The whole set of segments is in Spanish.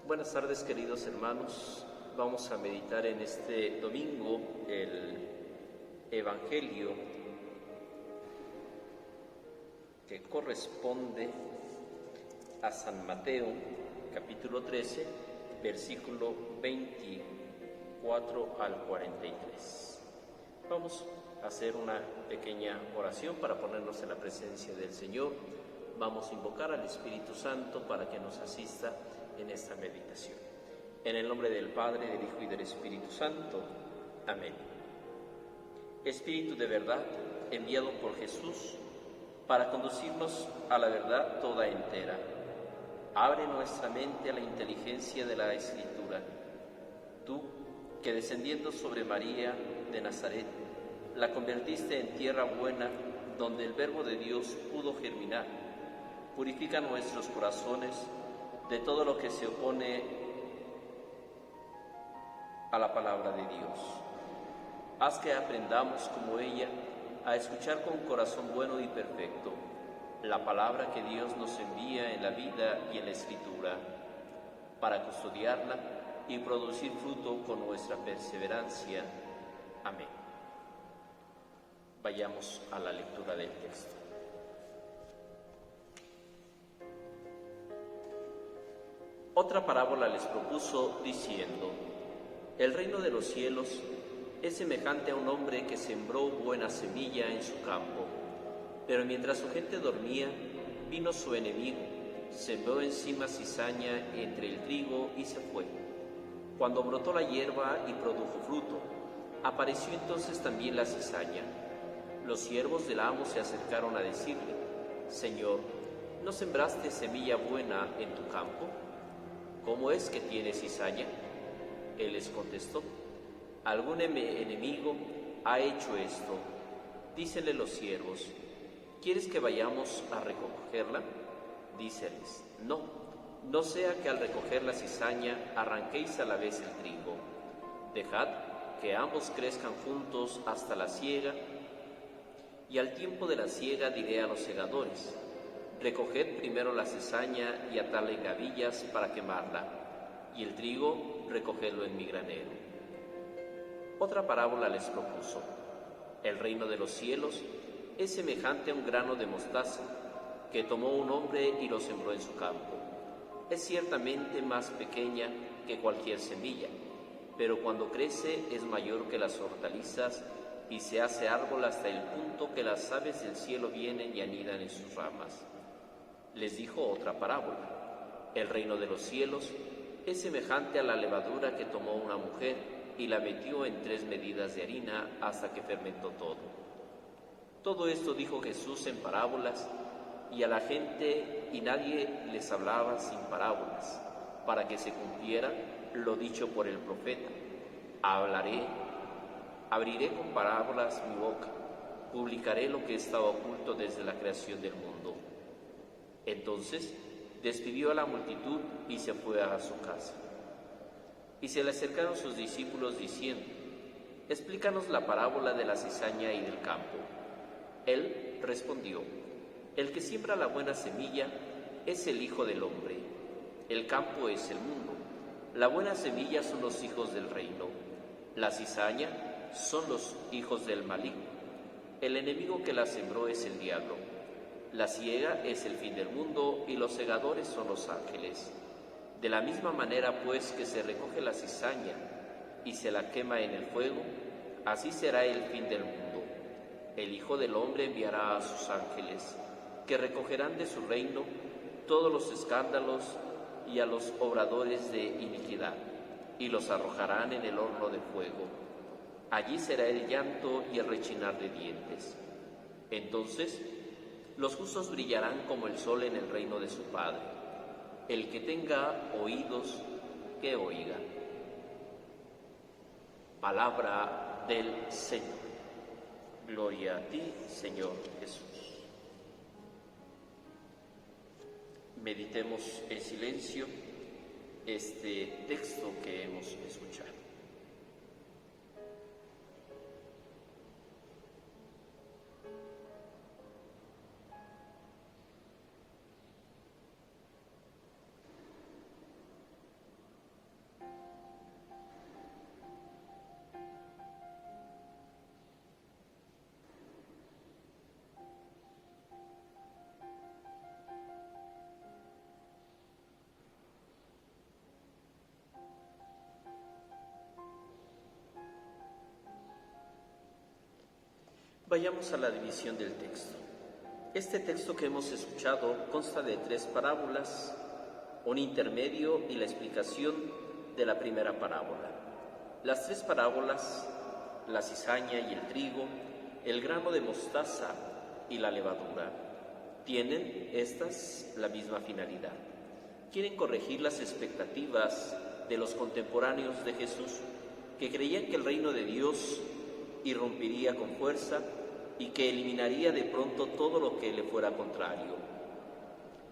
Buenas tardes, queridos hermanos. Vamos a meditar en este domingo el Evangelio que corresponde a San Mateo, capítulo 13, versículo 24 al 43. Vamos a hacer una pequeña oración para ponernos en la presencia del Señor. Vamos a invocar al Espíritu Santo para que nos asista en esta meditación. En el nombre del Padre, del Hijo y del Espíritu Santo. Amén. Espíritu de verdad, enviado por Jesús para conducirnos a la verdad toda entera, abre nuestra mente a la inteligencia de la Escritura. Tú, que descendiendo sobre María de Nazaret, la convertiste en tierra buena, donde el Verbo de Dios pudo germinar, purifica nuestros corazones de todo lo que se opone a la palabra de Dios. Haz que aprendamos como ella a escuchar con corazón bueno y perfecto la palabra que Dios nos envía en la vida y en la Escritura, para custodiarla y producir fruto con nuestra perseverancia. Amén. Vayamos a la lectura del texto. Otra parábola les propuso diciendo: el reino de los cielos es semejante a un hombre que sembró buena semilla en su campo, pero mientras su gente dormía, vino su enemigo, sembró encima cizaña entre el trigo y se fue. Cuando brotó la hierba y produjo fruto, apareció entonces también la cizaña. Los siervos del amo se acercaron a decirle: Señor, ¿no sembraste semilla buena en tu campo? ¿Cómo es que tiene cizaña? Él les contestó: algún enemigo ha hecho esto. Dícenle los siervos: ¿quieres que vayamos a recogerla? Díceles: no sea que al recoger la cizaña arranquéis a la vez el trigo. Dejad que ambos crezcan juntos hasta la siega, y al tiempo de la siega diré a los segadores: recoged primero la cizaña y atadla en gavillas para quemarla, y el trigo recogedlo en mi granero. Otra parábola les propuso: el reino de los cielos es semejante a un grano de mostaza que tomó un hombre y lo sembró en su campo. Es ciertamente más pequeña que cualquier semilla, pero cuando crece es mayor que las hortalizas y se hace árbol hasta el punto que las aves del cielo vienen y anidan en sus ramas. Les dijo otra parábola: el reino de los cielos es semejante a la levadura que tomó una mujer y la metió en 3 medidas de harina hasta que fermentó todo. Todo esto dijo Jesús en parábolas y a la gente, y nadie les hablaba sin parábolas, para que se cumpliera lo dicho por el profeta: abriré con parábolas mi boca, publicaré lo que estaba oculto desde la creación del mundo. Entonces despidió a la multitud y se fue a su casa. Y se le acercaron sus discípulos diciendo: explícanos la parábola de la cizaña y del campo. Él respondió: el que siembra la buena semilla es el Hijo del Hombre. El campo es el mundo. La buena semilla son los hijos del reino. La cizaña son los hijos del maligno. El enemigo que la sembró es el diablo. La siega es el fin del mundo y los segadores son los ángeles. De la misma manera, pues, que se recoge la cizaña y se la quema en el fuego, así será el fin del mundo. El Hijo del Hombre enviará a sus ángeles, que recogerán de su reino todos los escándalos y a los obradores de iniquidad, y los arrojarán en el horno de fuego. Allí será el llanto y el rechinar de dientes. Entonces los justos brillarán como el sol en el reino de su Padre. El que tenga oídos, que oiga. Palabra del Señor. Gloria a ti, Señor Jesús. Meditemos en silencio este texto que hemos escuchado. Vayamos a la división del texto. Este texto que hemos escuchado consta de 3 parábolas, un intermedio y la explicación de la primera parábola. Las 3 parábolas, la cizaña y el trigo, el grano de mostaza y la levadura, tienen estas la misma finalidad. Quieren corregir las expectativas de los contemporáneos de Jesús, que creían que el reino de Dios irrumpiría con fuerza y que eliminaría de pronto todo lo que le fuera contrario.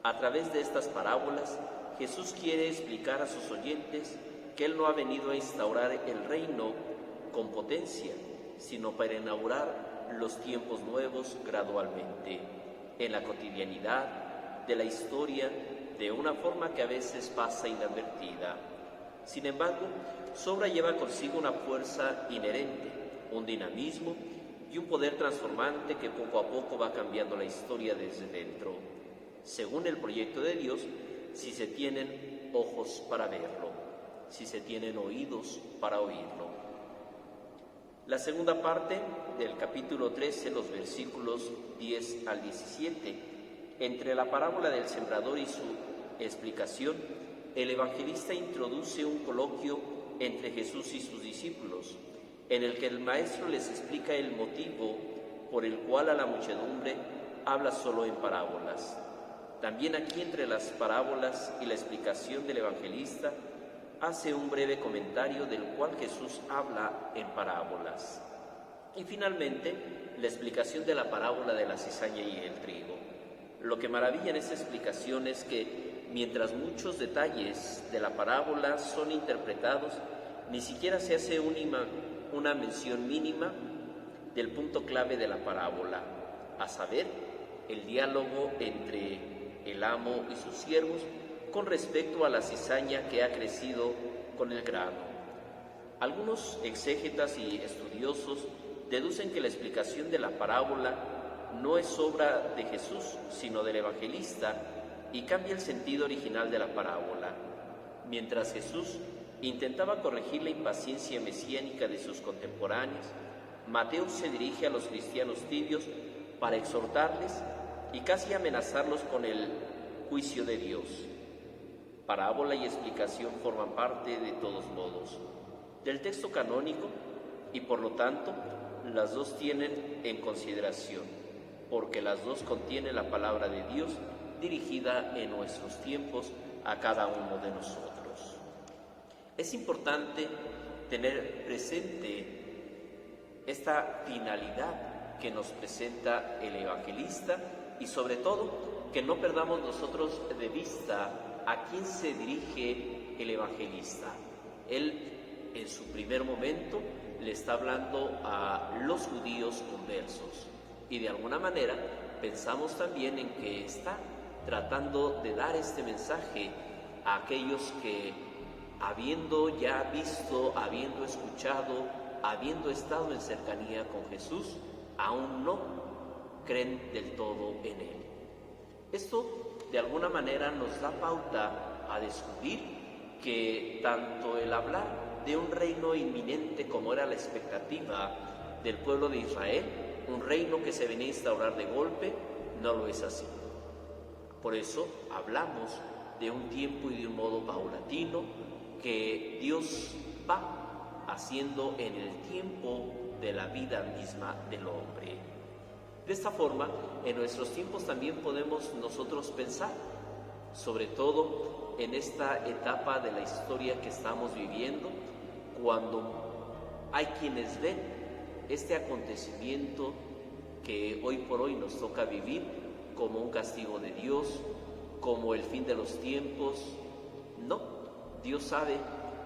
A través de estas parábolas, Jesús quiere explicar a sus oyentes que Él no ha venido a instaurar el reino con potencia, sino para inaugurar los tiempos nuevos gradualmente, en la cotidianidad de la historia, de una forma que a veces pasa inadvertida. Sin embargo, su obra lleva consigo una fuerza inherente, un dinamismo y un poder transformante que poco a poco va cambiando la historia desde dentro, según el proyecto de Dios, si se tienen ojos para verlo, si se tienen oídos para oírlo. La segunda parte del capítulo 13, los versículos 10 al 17, entre la parábola del sembrador y su explicación, el evangelista introduce un coloquio entre Jesús y sus discípulos, en el que el maestro les explica el motivo por el cual a la muchedumbre habla solo en parábolas. También aquí, entre las parábolas y la explicación del evangelista, hace un breve comentario del cual Jesús habla en parábolas. Y finalmente, la explicación de la parábola de la cizaña y el trigo. Lo que maravilla en esta explicación es que, mientras muchos detalles de la parábola son interpretados, ni siquiera se hace una mención mínima del punto clave de la parábola, a saber, el diálogo entre el amo y sus siervos con respecto a la cizaña que ha crecido con el grano. Algunos exégetas y estudiosos deducen que la explicación de la parábola no es obra de Jesús, sino del evangelista, y cambia el sentido original de la parábola. Mientras Jesús intentaba corregir la impaciencia mesiánica de sus contemporáneos, Mateo se dirige a los cristianos tibios para exhortarles y casi amenazarlos con el juicio de Dios. Parábola y explicación forman parte, de todos modos, del texto canónico y por lo tanto las dos tienen en consideración, porque las dos contienen la palabra de Dios dirigida en nuestros tiempos a cada uno de nosotros. Es importante tener presente esta finalidad que nos presenta el evangelista y sobre todo que no perdamos nosotros de vista a quién se dirige el evangelista. Él, en su primer momento, le está hablando a los judíos conversos y de alguna manera pensamos también en que está tratando de dar este mensaje a aquellos que, habiendo ya visto, habiendo escuchado, habiendo estado en cercanía con Jesús, aún no creen del todo en Él. Esto de alguna manera nos da pauta a descubrir que tanto el hablar de un reino inminente como era la expectativa del pueblo de Israel, un reino que se venía a instaurar de golpe, no lo es así. Por eso hablamos de un tiempo y de un modo paulatino que Dios va haciendo en el tiempo de la vida misma del hombre. De esta forma, en nuestros tiempos también podemos nosotros pensar, sobre todo en esta etapa de la historia que estamos viviendo, cuando hay quienes ven este acontecimiento que hoy por hoy nos toca vivir como un castigo de Dios, como el fin de los tiempos. No, Dios sabe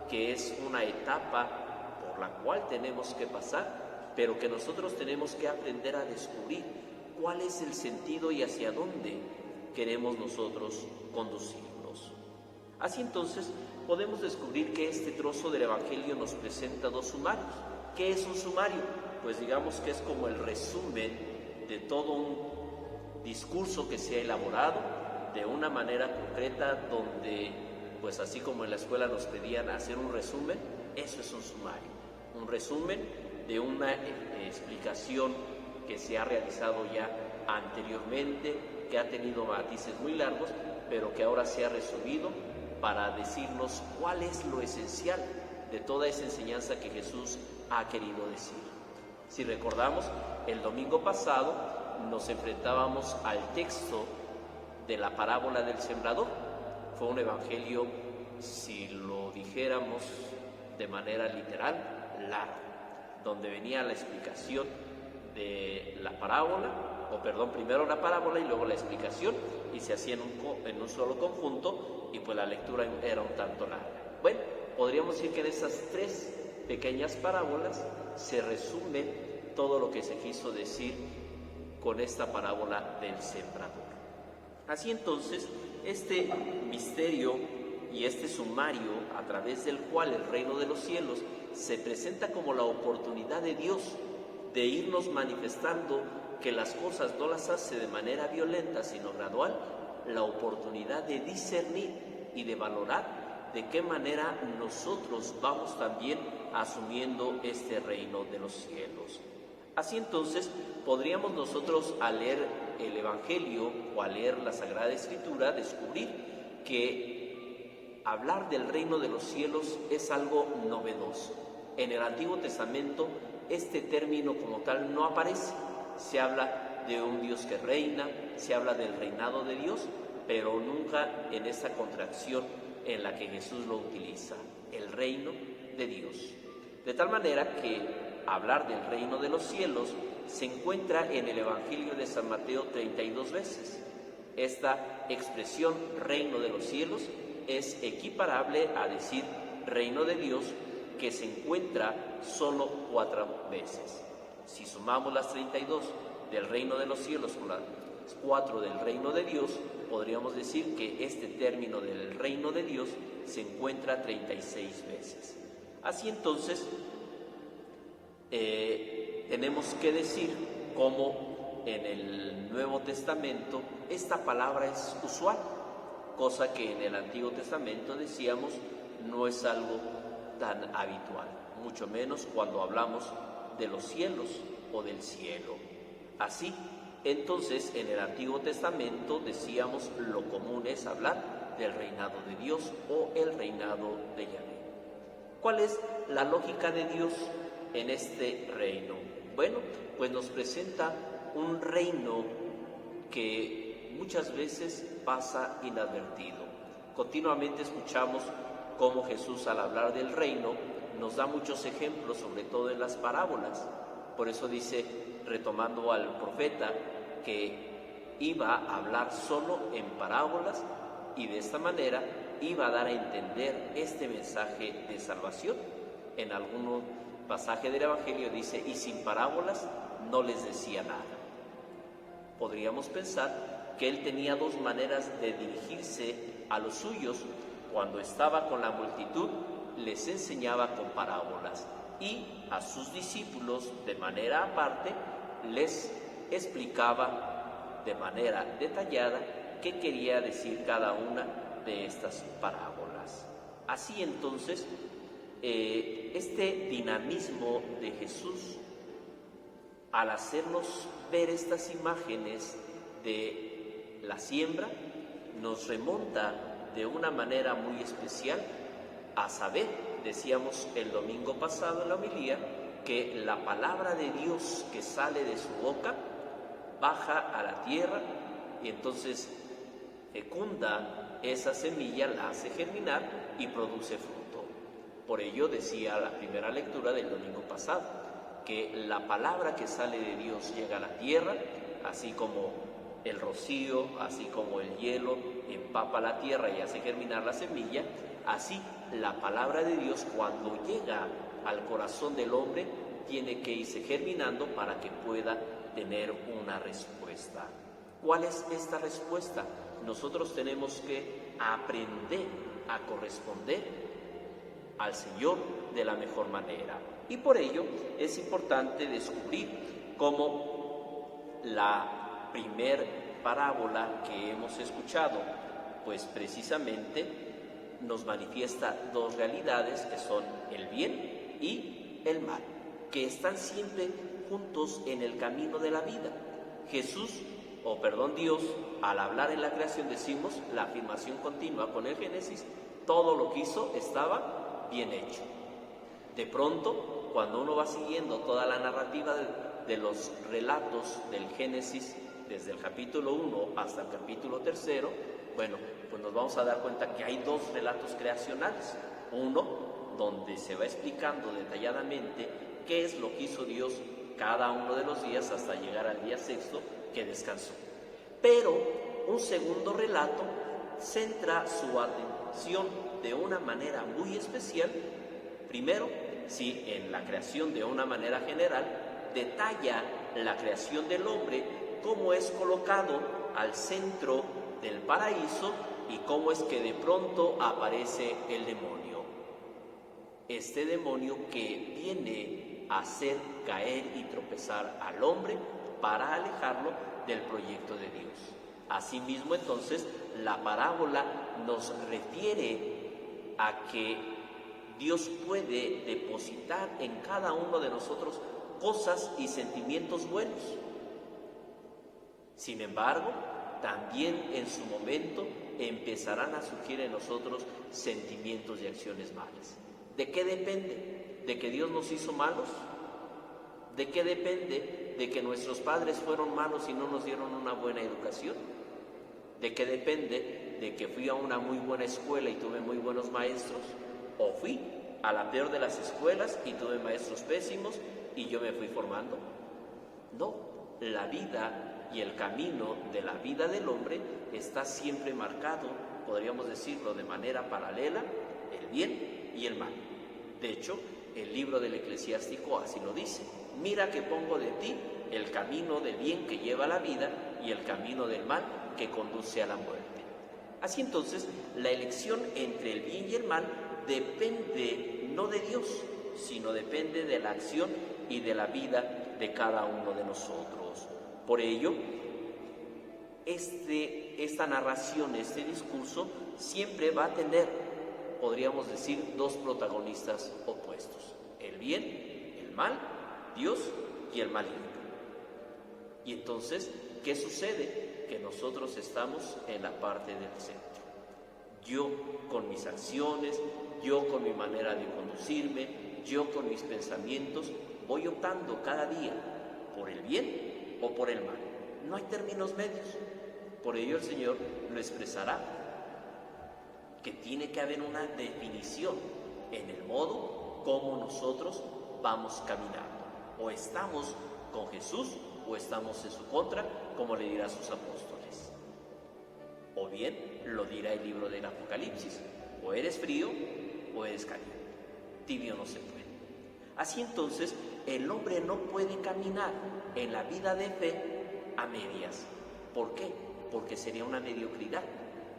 que es una etapa por la cual tenemos que pasar, pero que nosotros tenemos que aprender a descubrir cuál es el sentido y hacia dónde queremos nosotros conducirnos. Así entonces podemos descubrir que este trozo del Evangelio nos presenta 2 sumarios. ¿Qué es un sumario? Pues digamos que es como el resumen de todo un discurso que se ha elaborado de una manera concreta, donde, pues así como en la escuela nos pedían hacer un resumen, eso es un sumario, un resumen de una explicación que se ha realizado ya anteriormente, que ha tenido matices muy largos, pero que ahora se ha resumido para decirnos cuál es lo esencial de toda esa enseñanza que Jesús ha querido decir. Si recordamos, el domingo pasado nos enfrentábamos al texto de la parábola del sembrador. Fue un evangelio, si lo dijéramos de manera literal, largo, donde venía la explicación de la parábola, primero la parábola y luego la explicación, y se hacía en un solo conjunto, y pues la lectura era un tanto larga. Bueno, podríamos decir que en esas tres pequeñas parábolas se resume todo lo que se quiso decir con esta parábola del sembrador. Así entonces, este misterio y este sumario a través del cual el reino de los cielos se presenta como la oportunidad de Dios de irnos manifestando que las cosas no las hace de manera violenta sino gradual, la oportunidad de discernir y de valorar de qué manera nosotros vamos también asumiendo este reino de los cielos. Así entonces podríamos nosotros, al leer el Evangelio o al leer la Sagrada Escritura, descubrir que hablar del reino de los cielos es algo novedoso. En el Antiguo Testamento este término como tal no aparece. Se habla de un Dios que reina, se habla del reinado de Dios, pero nunca en esa contracción en la que Jesús lo utiliza, el reino de Dios. De tal manera que hablar del reino de los cielos se encuentra en el Evangelio de San Mateo 32 veces. Esta expresión reino de los cielos es equiparable a decir reino de Dios, que se encuentra solo 4 veces. Si sumamos las 32 del reino de los cielos con las 4 del reino de Dios, podríamos decir que este término del reino de Dios se encuentra 36 veces. Así entonces, tenemos que decir cómo en el Nuevo Testamento esta palabra es usual, cosa que en el Antiguo Testamento, decíamos, no es algo tan habitual, mucho menos cuando hablamos de los cielos o del cielo. Así, entonces, en el Antiguo Testamento, decíamos, lo común es hablar del reinado de Dios o el reinado de Yahvé. ¿Cuál es la lógica de Dios en este reino? Bueno, pues nos presenta un reino que muchas veces pasa inadvertido. Continuamente escuchamos cómo Jesús, al hablar del reino, nos da muchos ejemplos, sobre todo en las parábolas. Por eso dice, retomando al profeta, que iba a hablar solo en parábolas y de esta manera iba a dar a entender este mensaje de salvación. En algún pasaje del Evangelio dice, y sin parábolas no les decía nada. Podríamos pensar que él tenía dos maneras de dirigirse a los suyos. Cuando estaba con la multitud, les enseñaba con parábolas, y a sus discípulos, de manera aparte, les explicaba de manera detallada qué quería decir cada una de estas parábolas. Así entonces, este dinamismo de Jesús, al hacernos ver estas imágenes de la siembra, nos remonta de una manera muy especial a saber, decíamos el domingo pasado en la homilía, que la palabra de Dios que sale de su boca baja a la tierra y entonces fecunda esa semilla, la hace germinar y produce fruto. Por ello decía la primera lectura del domingo pasado, que la palabra que sale de Dios llega a la tierra, así como el rocío, así como el hielo empapa la tierra y hace germinar la semilla, así la palabra de Dios, cuando llega al corazón del hombre, tiene que irse germinando para que pueda tener una respuesta. ¿Cuál es esta respuesta? Nosotros tenemos que aprender a corresponder al Señor de la mejor manera. Y por ello es importante descubrir cómo la primer parábola que hemos escuchado, pues precisamente nos manifiesta dos realidades que son el bien y el mal. que están siempre juntos en el camino de la vida. Dios, al hablar en la creación decimos la afirmación continua con el Génesis, todo lo que hizo estaba bien hecho. De pronto, cuando uno va siguiendo toda la narrativa de los relatos del Génesis, desde el capítulo 1 hasta el capítulo 3, bueno, pues nos vamos a dar cuenta que hay dos relatos creacionales. Uno, donde se va explicando detalladamente qué es lo que hizo Dios cada uno de los días hasta llegar al día sexto, que descansó. Pero un segundo relato centra su atención de una manera muy especial. Primero, sí, en la creación de una manera general, detalla la creación del hombre, cómo es colocado al centro del paraíso y cómo es que de pronto aparece el demonio. Este demonio que viene a hacer caer y tropezar al hombre para alejarlo del proyecto de Dios. Asimismo, entonces, la parábola nos refiere a que Dios puede depositar en cada uno de nosotros cosas y sentimientos buenos. Sin embargo, también en su momento empezarán a surgir en nosotros sentimientos y acciones malas. ¿De qué depende? ¿De que Dios nos hizo malos? ¿De qué depende? ¿De que nuestros padres fueron malos y no nos dieron una buena educación? ¿De qué depende? ¿De que fui a una muy buena escuela y tuve muy buenos maestros? ¿O fui a la peor de las escuelas y tuve maestros pésimos y yo me fui formando? No, la vida y el camino de la vida del hombre está siempre marcado, podríamos decirlo de manera paralela, el bien y el mal. De hecho, el libro del Eclesiástico así lo dice: mira que pongo de ti el camino del bien que lleva a la vida y el camino del mal que conduce a la muerte. Así entonces, la elección entre el bien y el mal depende no de Dios, sino depende de la acción y de la vida de cada uno de nosotros. Por ello, esta narración, este discurso, siempre va a tener, podríamos decir, dos protagonistas opuestos: el bien, el mal, Dios y el maligno. Y entonces, ¿qué sucede? Que nosotros estamos en la parte del centro. Yo con mis acciones, yo con mi manera de conducirme, yo con mis pensamientos, voy optando cada día por el bien o por el mal. No hay términos medios. Por ello el Señor lo expresará, que tiene que haber una definición en el modo como nosotros vamos caminando. O estamos con Jesús o estamos en su contra, como le dirá a sus apóstoles. O bien lo dirá el libro del Apocalipsis: o eres frío o eres caliente. Tibio no se puede. Así entonces, el hombre no puede caminar en la vida de fe a medias. ¿Por qué? Porque sería una mediocridad.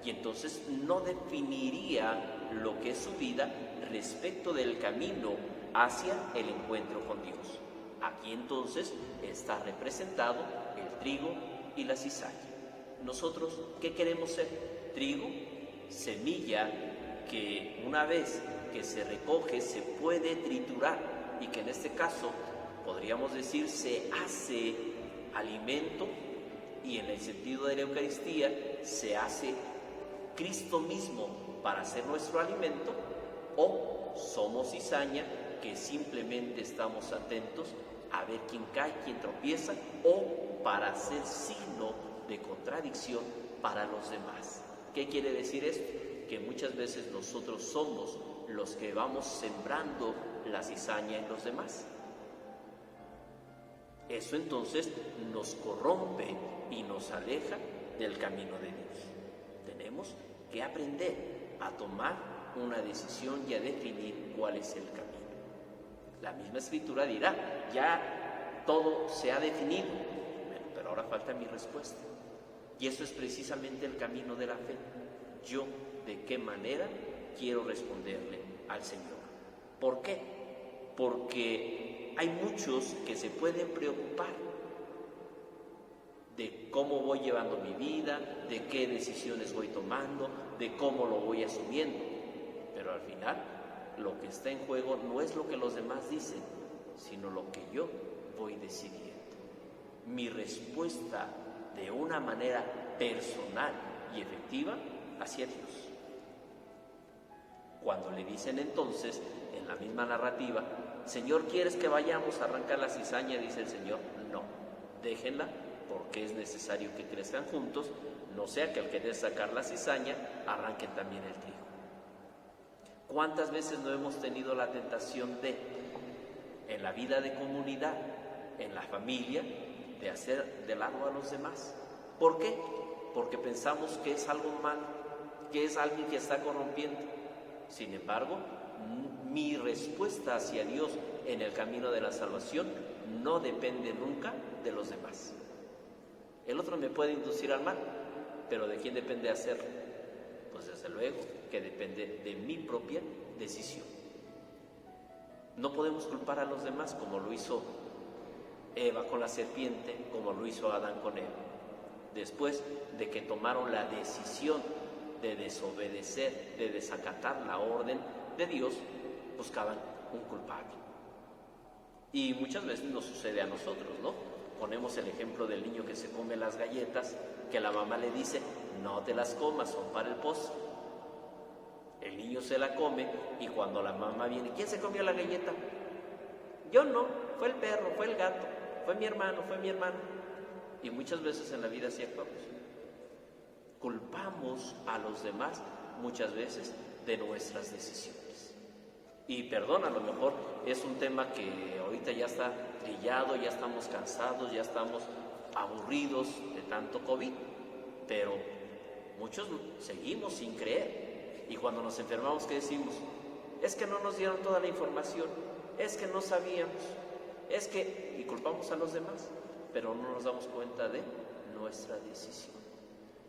Y entonces no definiría lo que es su vida respecto del camino hacia el encuentro con Dios. Aquí entonces está representado el trigo y la cizaña. Nosotros, ¿qué queremos ser? Trigo, semilla que una vez que se recoge se puede triturar y que en este caso podríamos decir se hace alimento, y en el sentido de la Eucaristía se hace Cristo mismo para ser nuestro alimento. O somos cizaña que simplemente estamos atentos a ver quién cae, quién tropieza, o para ser signo de contradicción para los demás. ¿Qué quiere decir esto? Que muchas veces nosotros somos los que vamos sembrando la cizaña en los demás. Eso entonces nos corrompe y nos aleja del camino de Dios. Tenemos que aprender a tomar una decisión y a definir cuál es el camino. La misma Escritura dirá: ya todo se ha definido, pero ahora falta mi respuesta. Y eso es precisamente el camino de la fe. Yo, ¿de qué manera quiero responderle al Señor? ¿Por qué? Porque hay muchos que se pueden preocupar de cómo voy llevando mi vida, de qué decisiones voy tomando, de cómo lo voy asumiendo. Pero al final, lo que está en juego no es lo que los demás dicen, sino lo que yo voy decidiendo. Mi respuesta de una manera personal y efectiva hacia Dios. Cuando le dicen entonces, en la misma narrativa, Señor, ¿quieres que vayamos a arrancar la cizaña? Dice el Señor, no, déjenla, porque es necesario que crezcan juntos, no sea que al querer sacar la cizaña, arranquen también el trigo. ¿Cuántas veces no hemos tenido la tentación en la vida de comunidad, en la familia, de hacer de lado a los demás? ¿Por qué? Porque pensamos que es algo malo, que es alguien que está corrompiendo. Sin embargo, mi respuesta hacia Dios en el camino de la salvación no depende nunca de los demás. El otro me puede inducir al mal, pero ¿de quién depende hacerlo? Pues desde luego que depende de mi propia decisión. No podemos culpar a los demás como lo hizo Eva con la serpiente, como lo hizo Adán con Eva. Después de que tomaron la decisión de desobedecer, de desacatar la orden de Dios, buscaban un culpable. Y muchas veces nos sucede a nosotros, ¿no? Ponemos el ejemplo del niño que se come las galletas, que la mamá le dice, no te las comas, son para el postre. El niño se la come y cuando la mamá viene, ¿quién se comió la galleta? Yo no, fue el perro, fue el gato, fue mi hermano, fue mi hermano. Y muchas veces en la vida así actuamos. Culpamos a los demás muchas veces de nuestras decisiones. Y perdón, a lo mejor es un tema que ahorita ya está trillado, ya estamos cansados, ya estamos aburridos de tanto COVID, pero muchos seguimos sin creer. Y cuando nos enfermamos, ¿qué decimos? Es que no nos dieron toda la información, es que no sabíamos, es que... y culpamos a los demás, pero no nos damos cuenta de nuestra decisión.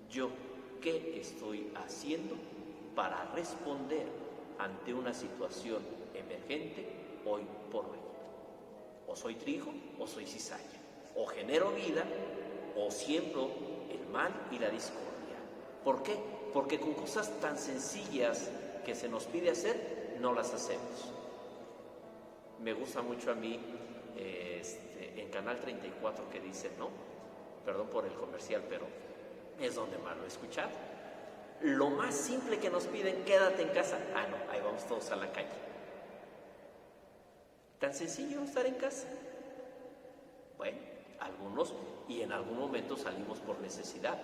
Yo, ¿qué estoy haciendo para responder ante una situación emergente hoy por hoy? O soy trigo o soy cizaña, o genero vida o siembro el mal y la discordia. ¿Por qué? Porque con cosas tan sencillas que se nos pide hacer, no las hacemos. Me gusta mucho a mí en Canal 34 que dice, ¿no? Perdón por el comercial, pero es donde más lo he escuchado. Lo más simple que nos piden, quédate en casa. Ah, no, ahí vamos todos a la calle. Tan sencillo estar en casa. Bueno, algunos y en algún momento salimos por necesidad,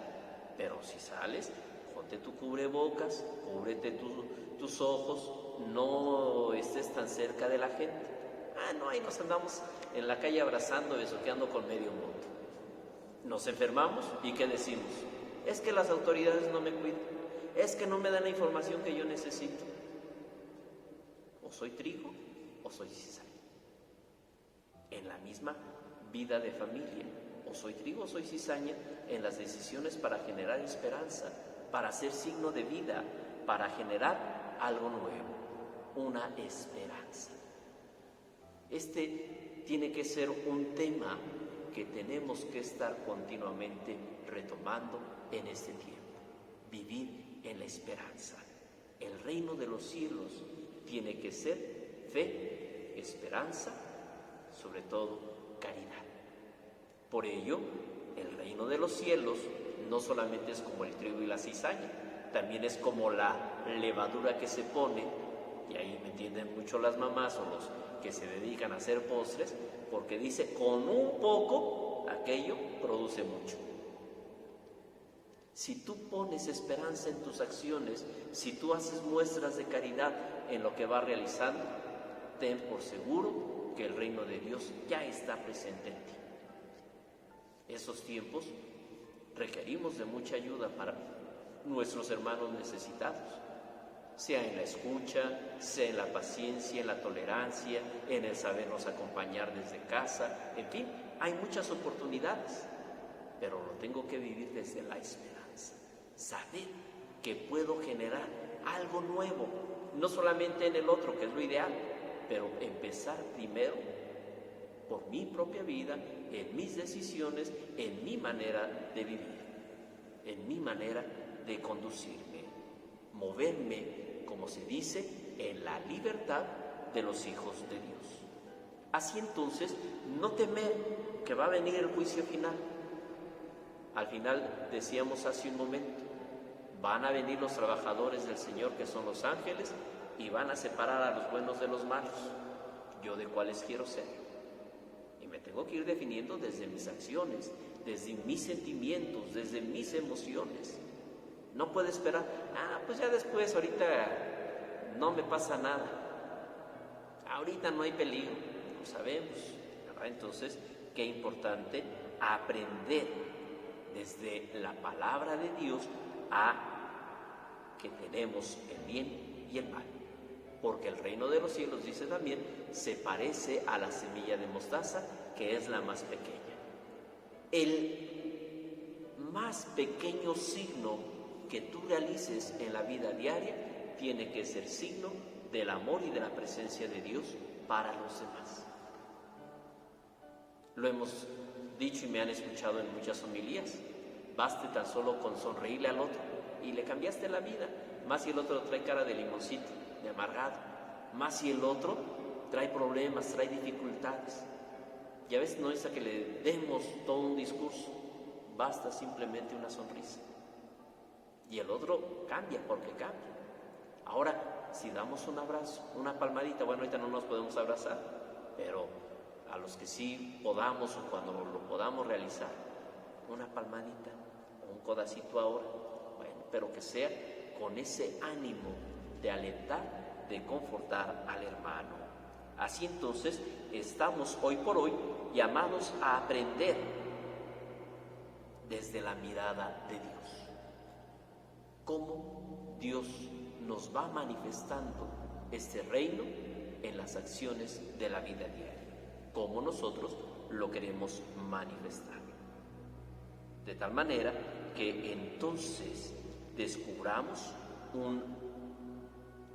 pero si sales, ponte tu cubrebocas, cúbrete tus ojos, no estés tan cerca de la gente. Ah, no, ahí nos andamos en la calle abrazando, besuqueando con medio mundo. Nos enfermamos y ¿qué decimos? Es que las autoridades no me cuidan, es que no me dan la información que yo necesito. O soy trigo o soy cizaña. En la misma vida de familia, o soy trigo o soy cizaña en las decisiones para generar esperanza, para ser signo de vida, para generar algo nuevo, una esperanza. Este tiene que ser un tema que tenemos que estar continuamente retomando en este tiempo. Vivir en la esperanza. El reino de los cielos tiene que ser fe, esperanza, sobre todo caridad. Por ello, el reino de los cielos no solamente es como el trigo y la cizaña, también es como la levadura que se pone, y ahí me entienden mucho las mamás o los que se dedican a hacer postres, porque dice, con un poco, aquello produce mucho. Si tú pones esperanza en tus acciones, si tú haces muestras de caridad en lo que vas realizando, ten por seguro que el reino de Dios ya está presente en ti. Esos tiempos requerimos de mucha ayuda para nuestros hermanos necesitados, sea en la escucha, sea en la paciencia, en la tolerancia, en el sabernos acompañar desde casa, en fin, hay muchas oportunidades, pero lo tengo que vivir desde la esperanza, saber que puedo generar algo nuevo, no solamente en el otro, que es lo ideal, pero empezar primero por mi propia vida, en mis decisiones, en mi manera de vivir, en mi manera de conducirme, moverme, como se dice, en la libertad de los hijos de Dios. Así entonces, no temer que va a venir el juicio final. Al final, decíamos hace un momento, van a venir los trabajadores del Señor, que son los ángeles, y van a separar a los buenos de los malos. ¿Yo de cuáles quiero ser? Y me tengo que ir definiendo desde mis acciones, desde mis sentimientos, desde mis emociones. No puedo esperar, pues ya después, ahorita no me pasa nada. Ahorita no hay peligro, lo sabemos, ¿verdad? Entonces, qué importante aprender desde la palabra de Dios a que tenemos el bien y el mal. Porque el reino de los cielos, dice también, se parece a la semilla de mostaza, que es la más pequeña. El más pequeño signo que tú realices en la vida diaria tiene que ser signo del amor y de la presencia de Dios para los demás. Lo hemos dicho y me han escuchado en muchas homilías. Baste tan solo con sonreírle al otro y le cambiaste la vida. Más si el otro trae cara de limoncito, de amargado. Más si el otro trae problemas, trae dificultades. Y a veces no es a que le demos todo un discurso, basta simplemente una sonrisa. Y el otro cambia porque cambia. Ahora, si damos un abrazo, una palmadita, bueno, ahorita no nos podemos abrazar, pero a los que sí podamos o cuando lo podamos realizar, una palmadita, un codacito ahora, bueno, pero que sea con ese ánimo de alentar, de confortar al hermano. Así entonces estamos hoy por hoy llamados a aprender desde la mirada de Dios. Cómo Dios nos va manifestando este reino en las acciones de la vida diaria, cómo nosotros lo queremos manifestar. De tal manera que entonces descubramos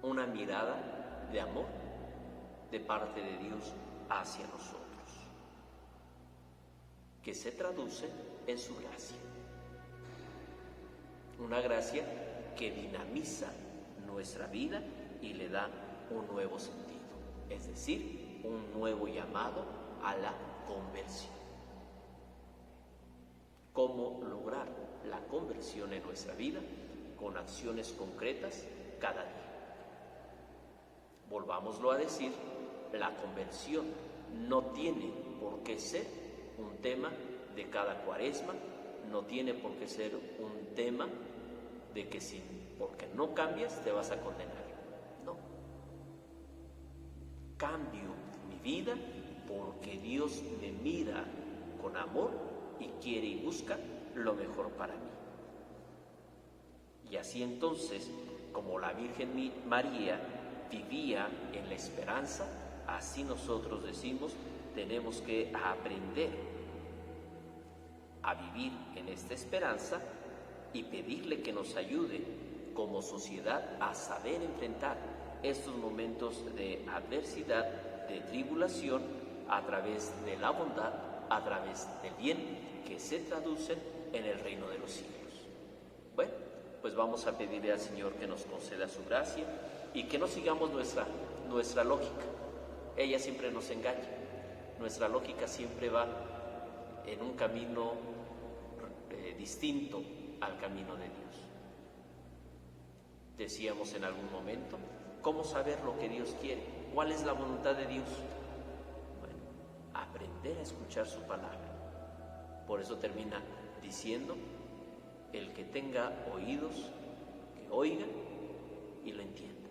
una mirada de amor de parte de Dios hacia nosotros, que se traduce en su gracia. Una gracia que dinamiza nuestra vida y le da un nuevo sentido, es decir, un nuevo llamado a la conversión. ¿Cómo lograr la conversión en nuestra vida? Con acciones concretas cada día. Volvámoslo a decir, la conversión no tiene por qué ser un tema de cada cuaresma, no tiene por qué ser un tema de que porque no cambias te vas a condenar. No. Cambio mi vida porque Dios me mira con amor y quiere y busca lo mejor para mí. Y así entonces, como la Virgen María vivía en la esperanza, así nosotros decimos, tenemos que aprender a vivir en esta esperanza y pedirle que nos ayude como sociedad a saber enfrentar estos momentos de adversidad, de tribulación, a través de la bondad, a través del bien, que se traducen en el reino de los cielos. Bueno, pues vamos a pedirle al Señor que nos conceda su gracia y que no sigamos nuestra lógica. Ella siempre nos engaña. Nuestra lógica siempre va en un camino distinto al camino de Dios. Decíamos en algún momento, ¿cómo saber lo que Dios quiere? ¿Cuál es la voluntad de Dios? Bueno, aprender a escuchar su palabra. Por eso termina diciendo, el que tenga oídos, que oiga y lo entienda.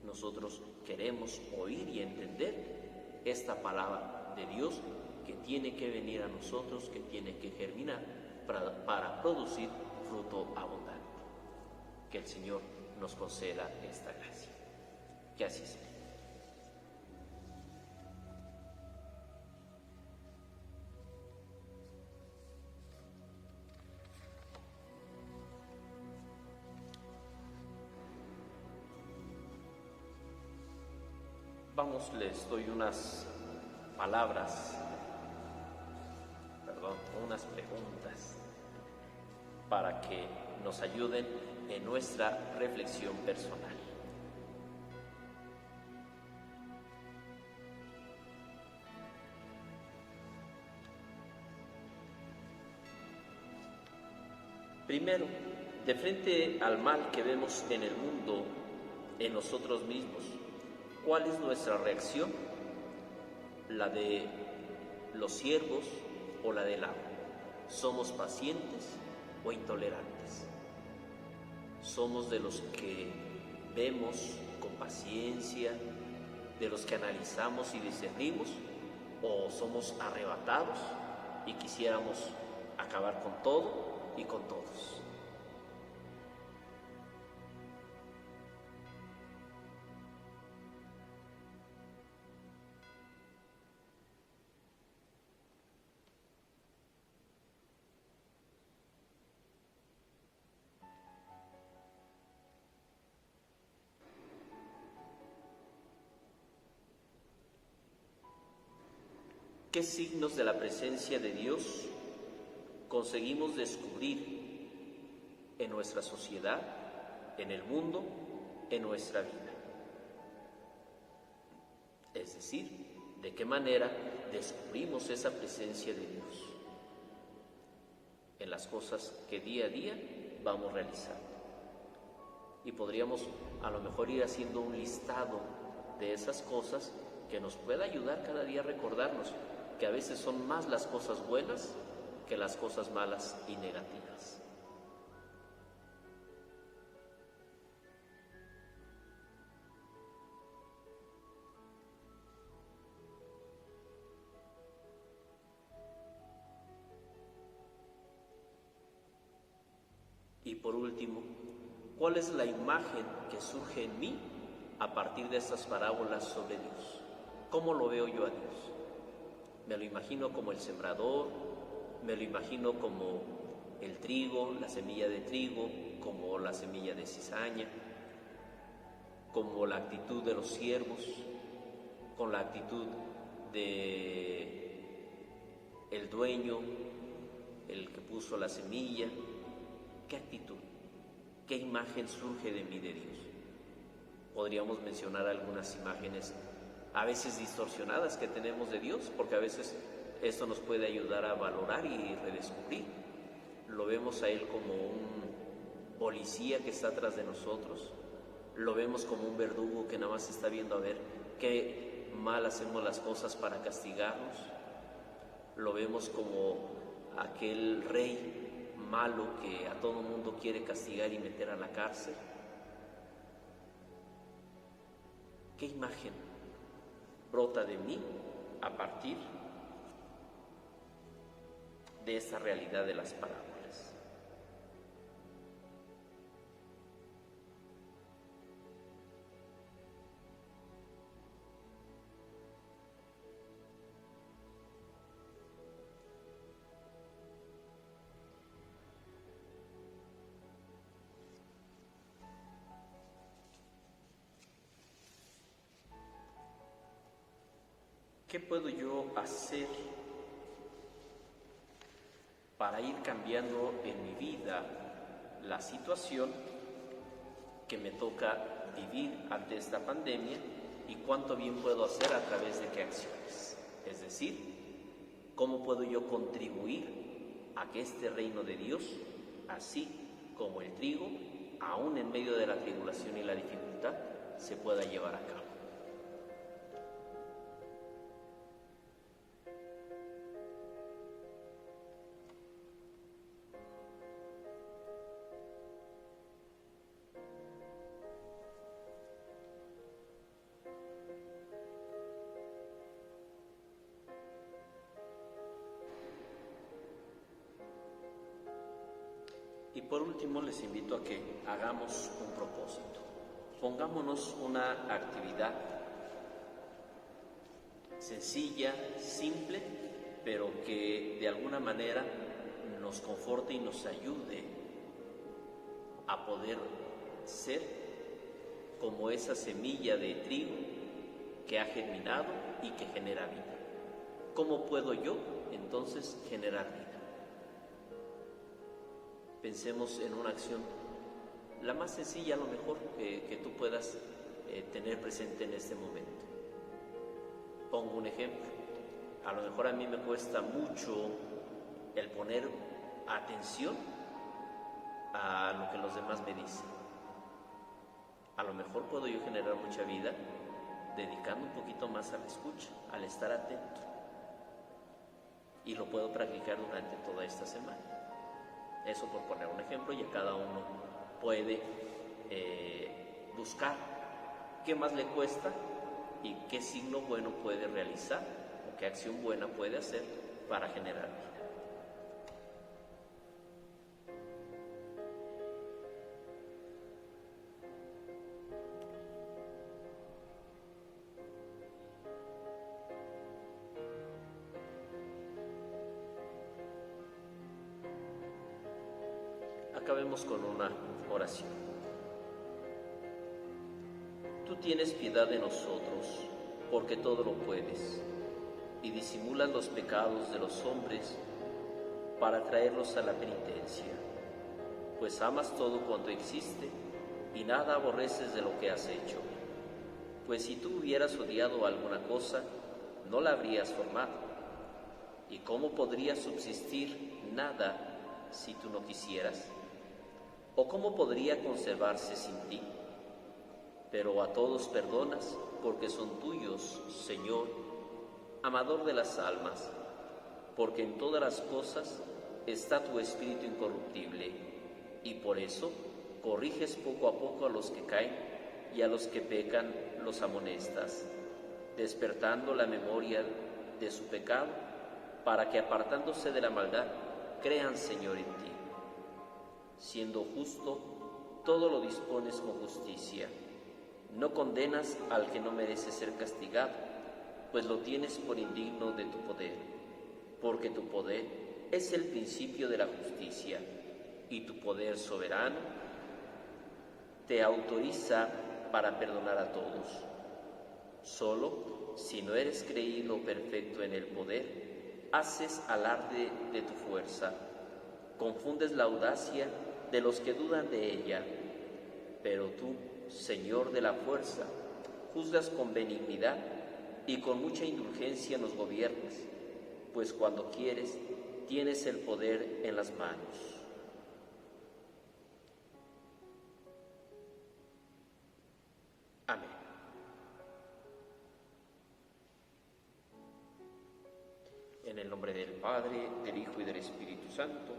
Nosotros queremos oír y entender esta palabra de Dios que tiene que venir a nosotros, que tiene que germinar para producir fruto abundante. Que el Señor nos conceda esta gracia. Que así sea. Vamos, les doy unas palabras, unas preguntas para que nos ayuden en nuestra reflexión personal. Primero, de frente al mal que vemos en el mundo, en nosotros mismos, ¿cuál es nuestra reacción? ¿La de los siervos o la del amo? ¿Somos pacientes o intolerantes? ¿Somos de los que vemos con paciencia, de los que analizamos y discernimos, o somos arrebatados y quisiéramos acabar con todo y con todos? ¿Qué signos de la presencia de Dios conseguimos descubrir en nuestra sociedad, en el mundo, en nuestra vida? Es decir, ¿de qué manera descubrimos esa presencia de Dios en las cosas que día a día vamos realizando? Y podríamos a lo mejor ir haciendo un listado de esas cosas que nos pueda ayudar cada día a recordarnos que a veces son más las cosas buenas que las cosas malas y negativas. Y por último, ¿cuál es la imagen que surge en mí a partir de estas parábolas sobre Dios? ¿Cómo lo veo yo a Dios? Me lo imagino como el sembrador, me lo imagino como el trigo, la semilla de trigo, como la semilla de cizaña, como la actitud de los siervos, con la actitud de el dueño, el que puso la semilla. ¿Qué actitud? ¿Qué imagen surge de mí de Dios? Podríamos mencionar algunas imágenes a veces distorsionadas que tenemos de Dios, porque a veces esto nos puede ayudar a valorar y redescubrir. Lo vemos a Él como un policía que está atrás de nosotros, lo vemos como un verdugo que nada más está viendo a ver qué mal hacemos las cosas para castigarnos, lo vemos como aquel rey malo que a todo mundo quiere castigar y meter a la cárcel. ¿Qué imagen brota de mí a partir de esta realidad de las parábolas? ¿Qué puedo yo hacer para ir cambiando en mi vida la situación que me toca vivir ante esta pandemia y cuánto bien puedo hacer a través de qué acciones? Es decir, ¿cómo puedo yo contribuir a que este reino de Dios, así como el trigo, aún en medio de la tribulación y la dificultad, se pueda llevar a cabo? Y por último les invito a que hagamos un propósito. Pongámonos una actividad sencilla, simple, pero que de alguna manera nos conforte y nos ayude a poder ser como esa semilla de trigo que ha germinado y que genera vida. ¿Cómo puedo yo entonces generar vida? Pensemos en una acción, la más sencilla a lo mejor que tú puedas tener presente en este momento. Pongo un ejemplo. A lo mejor a mí me cuesta mucho el poner atención a lo que los demás me dicen. A lo mejor puedo yo generar mucha vida dedicando un poquito más a la escucha, al estar atento. Y lo puedo practicar durante toda esta semana. Eso por poner un ejemplo, y a cada uno puede buscar qué más le cuesta y qué signo bueno puede realizar o qué acción buena puede hacer para generar vida. Acabemos con una oración. Tú tienes piedad de nosotros, porque todo lo puedes, y disimulas los pecados de los hombres para traerlos a la penitencia, pues amas todo cuanto existe y nada aborreces de lo que has hecho. Pues si tú hubieras odiado alguna cosa, no la habrías formado. ¿Y cómo podría subsistir nada si tú no quisieras? ¿O cómo podría conservarse sin ti? Pero a todos perdonas porque son tuyos, Señor, amador de las almas, porque en todas las cosas está tu Espíritu incorruptible, y por eso corriges poco a poco a los que caen y a los que pecan los amonestas, despertando la memoria de su pecado, para que apartándose de la maldad crean, Señor, en ti. Siendo justo, todo lo dispones con justicia. No condenas al que no merece ser castigado, pues lo tienes por indigno de tu poder, porque tu poder es el principio de la justicia, y tu poder soberano te autoriza para perdonar a todos. Solo si no eres creído perfecto en el poder, haces alarde de tu fuerza, confundes la audacia de los que dudan de ella, pero tú, Señor de la fuerza, juzgas con benignidad y con mucha indulgencia nos gobiernas, pues cuando quieres, tienes el poder en las manos. Amén. En el nombre del Padre, del Hijo y del Espíritu Santo.